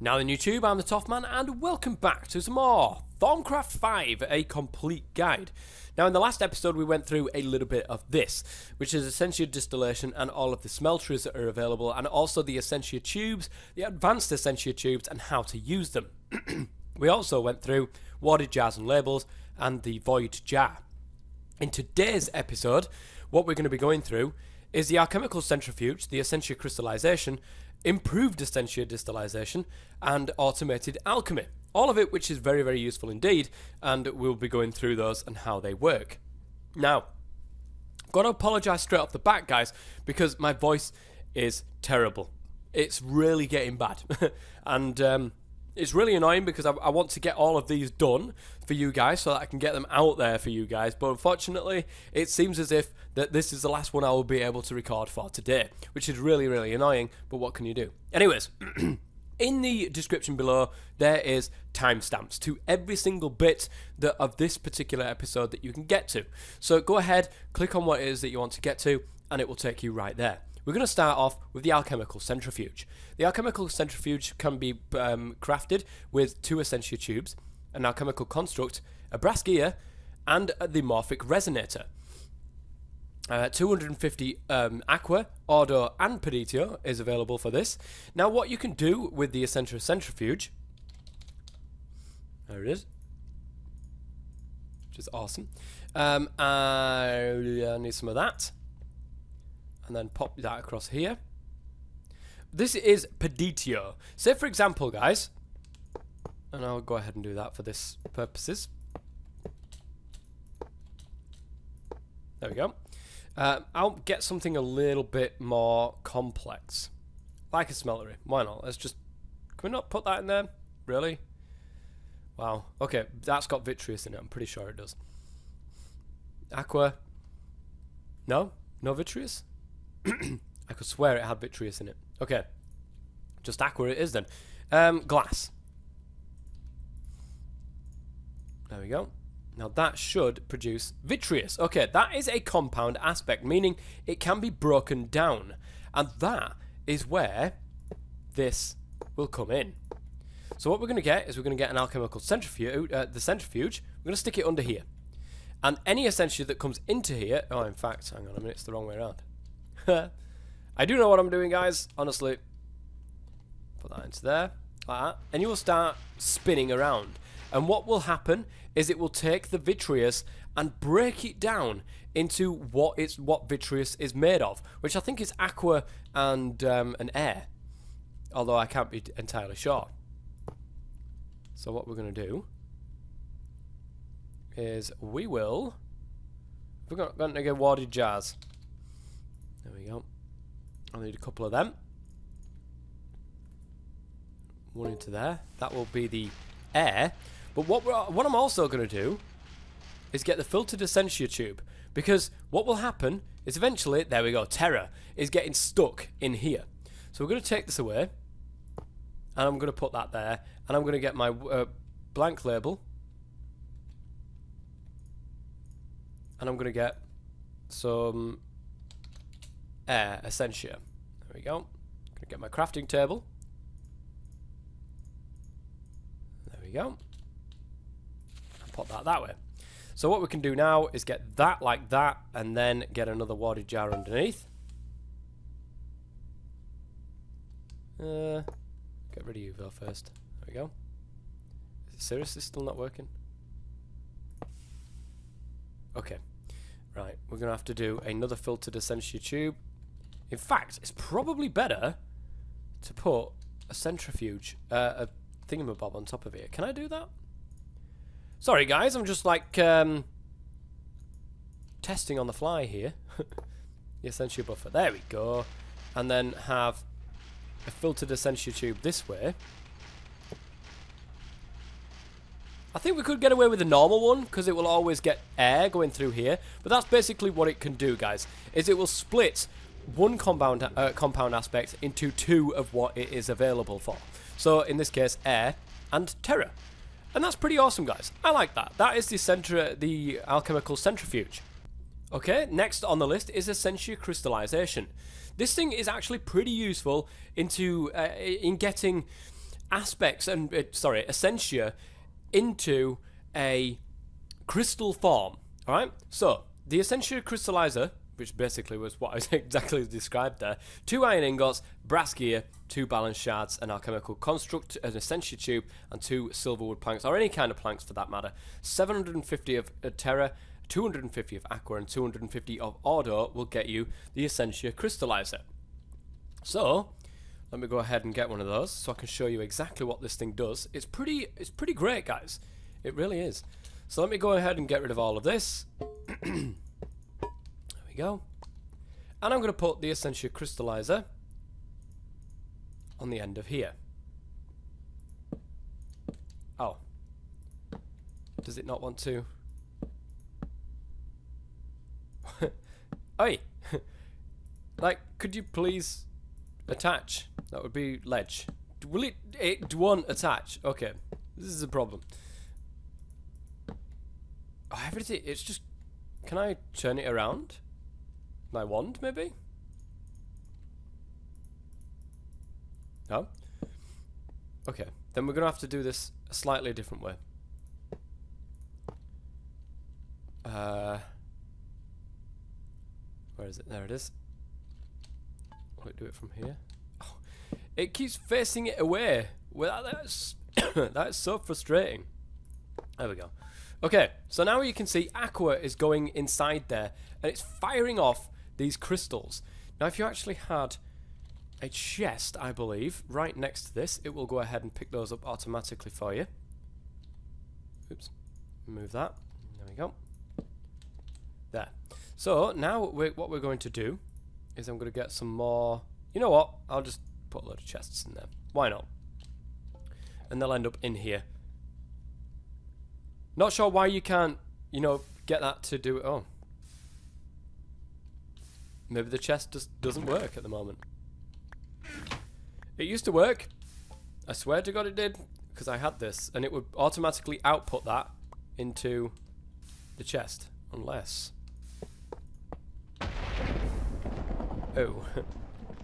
Now in YouTube, I'm the TOFF man, and welcome back to some more Thaumcraft 5, a complete guide. Now in the last episode we went through a little bit of this, which is Essentia Distillation and all of the smelters that are available, and also the Essentia tubes, the advanced Essentia tubes, and how to use them. We also went through warded jars and labels, and the void jar. In today's episode, what we're going to be going through is the Alchemical Centrifuge, the Essentia Crystallization, improved Essentia Distillation, and automated alchemy. All of it which is very, very useful indeed, and we'll be going through those and how they work. Now, I've got to apologise straight off the bat, guys, because my voice is terrible. It's really getting bad. And it's really annoying because I want to get all of these done for you guys so that I can get them out there for you guys. But unfortunately, it seems as if that this is the last one I will be able to record for today, which is really, really annoying. But what can you do? Anyways, in the description below, there is timestamps to every single bit of this particular episode that you can get to. So go ahead, click on what it is that you want to get to, and it will take you right there. We're going to start off with the Alchemical Centrifuge. The Alchemical Centrifuge can be crafted with 2 Essentia tubes, an alchemical construct, a brass gear, and the morphic resonator. 250 aqua, ordo, and peditio is available for this. Now, what you can do with the Essentia Centrifuge, there it is, which is awesome. I need some of that. And then pop that across here. This is peditio. Say for example, guys, and I'll go ahead and do that for this purposes. There we go. I'll get something a little bit more complex, like a smeltery. Why not? Let's just, can we not put that in there? Really? Wow. Okay, that's got vitreous in it. I'm pretty sure it does. Aqua. No? No vitreous? I could swear it had vitreous in it. Okay. Just aqua it is then. Glass. There we go. Now that should produce vitreous. Okay, that is a compound aspect, meaning it can be broken down. And that is where this will come in. So what we're going to get is we're going to get an alchemical centrifuge, the centrifuge. We're going to stick it under here. And any Essentia that comes into here... Oh, in fact, hang on a minute, it's the wrong way around. I do know what I'm doing, guys, honestly. Put that into there, like that. And you will start spinning around. And what will happen is it will take the vitreous and break it down into what vitreous is made of, which I think is aqua and an air. Although I can't be entirely sure. So what we're going to do is we're going to get warded jars. There we go. I'll need a couple of them. One into there. That will be the air. But what I'm also going to do is get the filtered Essentia tube. Because what will happen is eventually, there we go, Terra is getting stuck in here. So we're going to take this away. And I'm going to put that there. And I'm going to get my blank label. And I'm going to get some air Essentia. There we go. I'm going to get my crafting table. There we go. And put that way. So what we can do now is get that like that, and then get another warded jar underneath. Get rid of you though first. There we go. Is it seriously still not working? Okay. Right, we're going to have to do another filtered Essentia tube. In fact, it's probably better to put a centrifuge, a thingamabob on top of it. Can I do that? Sorry, guys, I'm just like testing on the fly here. The Essentia buffer. There we go. And then have a filtered Essentia tube this way. I think we could get away with a normal one because it will always get air going through here. But that's basically what it can do, guys. Is it will split one compound aspect into 2 of what it is available for. So in this case, air and Terra. And that's pretty awesome, guys. I like that. That is the Alchemical Centrifuge. Okay, next on the list is Essentia Crystallization. This thing is actually pretty useful in getting aspects and Essentia into a crystal form. All right. So the Essentia Crystallizer, which basically was what I exactly described there, 2 iron ingots, brass gear, 2 balance shards, an alchemical construct, an Essentia tube, and 2 silverwood planks, or any kind of planks for that matter. 750 of Terra, 250 of Aqua, and 250 of Ordo will get you the Essentia Crystallizer. So let me go ahead and get one of those so I can show you exactly what this thing does. It's pretty great, guys. It really is. So let me go ahead and get rid of all of this. Go, and I'm going to put the Essentia Crystallizer on the end of here. Oh, does it not want to? Oi, like, could you please attach? That would be ledge. Will it? It won't attach. Okay, this is a problem. Oh, everything. It's just. Can I turn it around? My wand, maybe? No? Okay, then we're going to have to do this a slightly different way. Where is it? There it is. Wait, do it from here. Oh, it keeps facing it away. Well, that's that's so frustrating. There we go. Okay, so now you can see Aqua is going inside there, and it's firing off these crystals. Now, if you actually had a chest, I believe, right next to this, it will go ahead and pick those up automatically for you. Oops, move that. There we go. There. So now what we're going to do is I'm going to get some more. You know what? I'll just put a load of chests in there. Why not? And they'll end up in here. Not sure why you can't, you know, get that to do it. Oh. Maybe the chest just doesn't work at the moment. It used to work. I swear to God it did. Because I had this. And it would automatically output that into the chest. Unless... Oh.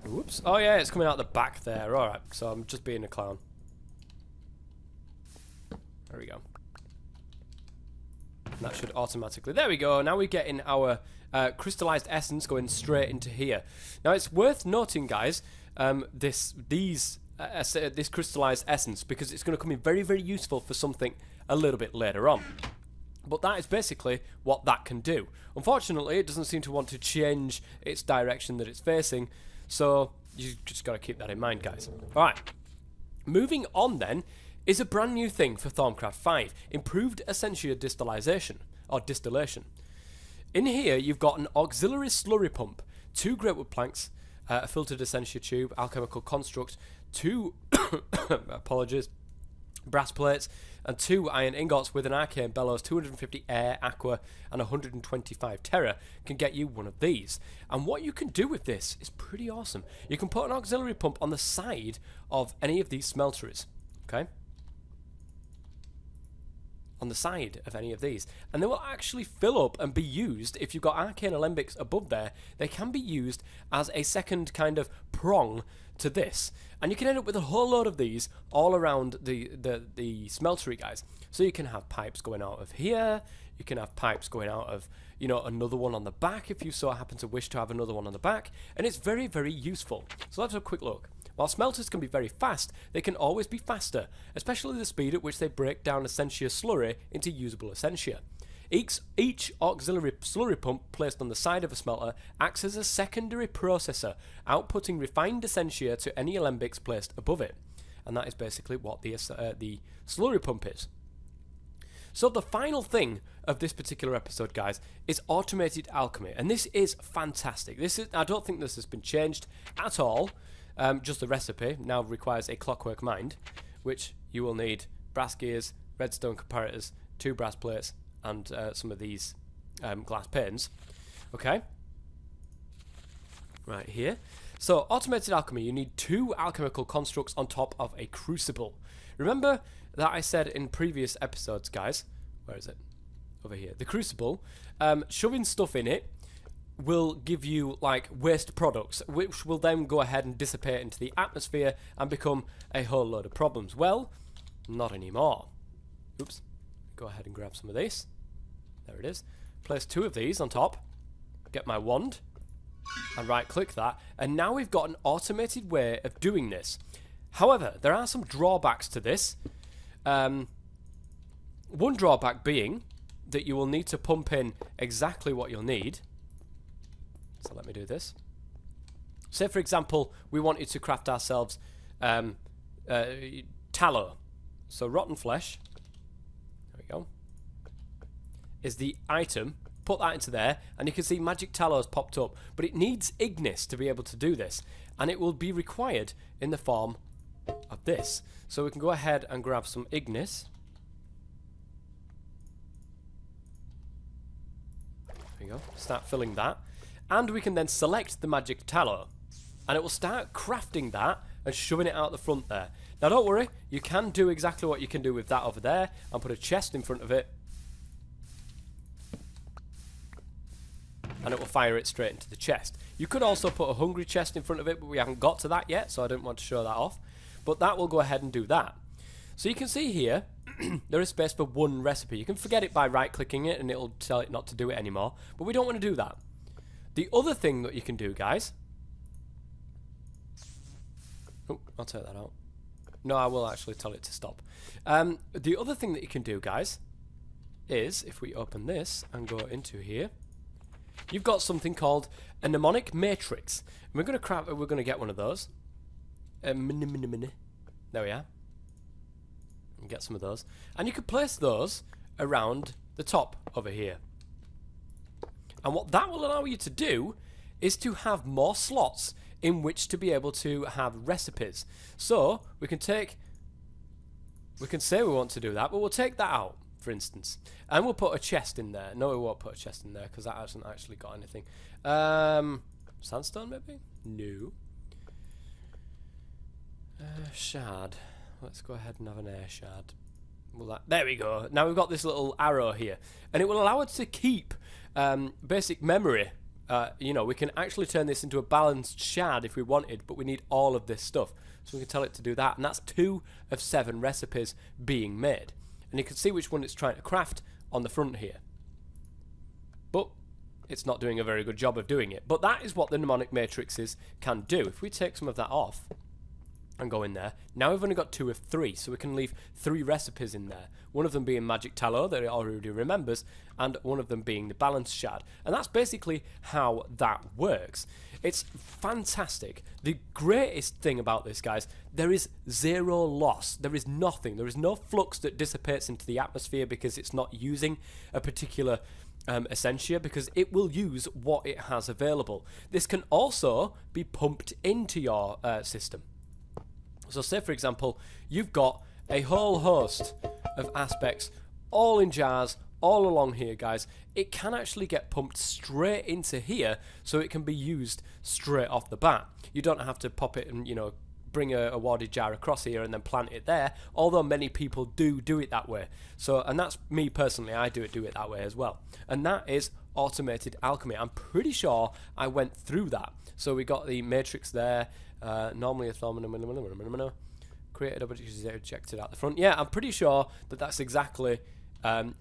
Whoops. Oh yeah, it's coming out the back there. Alright, so I'm just being a clown. There we go. And that should automatically... There we go. Now we're getting our crystallized essence going straight into here. Now it's worth noting, guys, this crystallized essence, because it's going to come in very, very useful for something a little bit later on. But that is basically what that can do. Unfortunately, it doesn't seem to want to change its direction that it's facing, so you just got to keep that in mind, guys. Alright, moving on then is a brand new thing for Thaumcraft 5, improved Essentia Distillation, or Distillation. In here, you've got an auxiliary slurry pump, 2 greatwood planks, a filtered Essentia tube, alchemical construct, 2 apologies, brass plates, and 2 iron ingots with an arcane bellows, 250 air, aqua, and 125 terra can get you one of these. And what you can do with this is pretty awesome. You can put an auxiliary pump on the side of any of these smelteries, okay? On the side of any of these, and they will actually fill up and be used. If you've got arcane alembics above there, they can be used as a second kind of prong to this, and you can end up with a whole load of these all around the smeltery, guys. So you can have pipes going out of here, you can have pipes going out of, you know, another one on the back if you so happen to wish to have another one on the back, and it's very, very useful. So let's have a quick look. While smelters can be very fast, they can always be faster, especially the speed at which they break down Essentia slurry into usable Essentia. Each auxiliary slurry pump placed on the side of a smelter acts as a secondary processor, outputting refined Essentia to any alembics placed above it. And that is basically what the slurry pump is. So the final thing of this particular episode, guys, is automated alchemy. And this is fantastic. I don't think this has been changed at all. Just the recipe now requires a clockwork mind, which you will need brass gears, redstone comparators, 2 brass plates, and some of these glass panes. Okay. Right here. So, automated alchemy, you need 2 alchemical constructs on top of a crucible. Remember that I said in previous episodes, guys, where is it? Over here. The crucible, shoving stuff in it will give you like waste products, which will then go ahead and dissipate into the atmosphere and become a whole load of problems. Well, not anymore. Oops. Go ahead and grab some of these. There it is. Place 2 of these on top. Get my wand and right click that, and now we've got an automated way of doing this. However, there are some drawbacks to this. One drawback being that you will need to pump in exactly what you'll need. So let me do this. Say for example we wanted to craft ourselves tallow. So rotten flesh, there we go, is the item. Put that into there and you can see magic tallow has popped up, but it needs Ignis to be able to do this, and it will be required in the form of this. So we can go ahead and grab some Ignis. There we go. Start filling that, and we can then select the magic tallow and it will start crafting that and shoving it out the front there. Now don't worry, you can do exactly what you can do with that over there and put a chest in front of it, and it will fire it straight into the chest. You could also put a hungry chest in front of it, but we haven't got to that yet, so I didn't want to show that off. But that will go ahead and do that. So you can see here, there is space for 1 recipe. You can forget it by right-clicking it, and it'll tell it not to do it anymore. But we don't want to do that. The other thing that you can do, guys... Oh, I'll take that out. No, I will actually tell it to stop. The other thing that you can do, guys, is, if we open this and go into here... You've got something called a mnemonic matrix. And we're going to get one of those. There we are. And get some of those. And you can place those around the top over here. And what that will allow you to do is to have more slots in which to be able to have recipes. So we can say we want to do that, but we'll take that out, for instance, and we'll put a chest in there. No, we won't put a chest in there because that hasn't actually got anything. Sandstone maybe? No. Shard. Let's go ahead and have an air shard. There we go. Now we've got this little arrow here, and it will allow us to keep basic memory. You know, we can actually turn this into a balanced shard if we wanted, but we need all of this stuff. So we can tell it to do that, and that's 2 of 7 recipes being made. And you can see which one it's trying to craft on the front here. But it's not doing a very good job of doing it. But that is what the mnemonic matrices can do. If we take some of that off and go in there, now we've only got 2 of 3, so we can leave 3 recipes in there. One of them being magic tallow that it already remembers, and one of them being the balance shard. And that's basically how that works. It's fantastic. The greatest thing about this, guys, there is 0 loss. There is nothing. There is no flux that dissipates into the atmosphere because it's not using a particular Essentia, because it will use what it has available. This can also be pumped into your system. So say, for example, you've got a whole host of aspects all in jars, all along here, guys. It can actually get pumped straight into here, so it can be used straight off the bat. You don't have to pop it and, you know, bring a warded jar across here and then plant it there, although many people do it that way. So, and that's me personally, I do it that way as well. And that is automated alchemy. I'm pretty sure I went through that. So we got the matrix there, normally a Thaumcraft, created a bunch of ejected out the front. Yeah, I'm pretty sure that that's exactly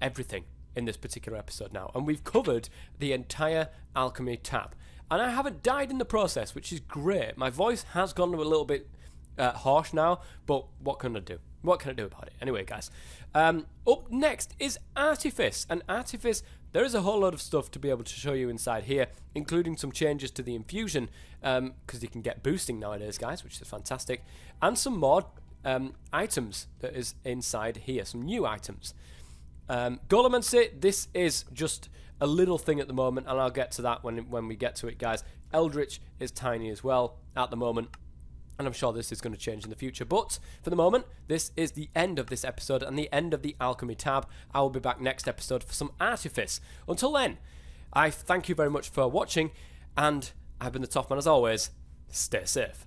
everything in this particular episode now. And we've covered the entire alchemy tab. And I haven't died in the process, which is great. My voice has gone a little bit harsh now, but what can I do? What can I do about it? Anyway, guys, up next is Artifice. And Artifice, there is a whole lot of stuff to be able to show you inside here, including some changes to the infusion, because you can get boosting nowadays, guys, which is fantastic, and some more items that is inside here, some new items. Golemancy, this is just a little thing at the moment, and I'll get to that when we get to it, guys. Eldritch is tiny as well at the moment, and I'm sure this is going to change in the future. But for the moment, this is the end of this episode and the end of the Alchemy tab. I will be back next episode for some Artifice. Until then, I thank you very much for watching, and I've been the TOFF Man as always. Stay safe.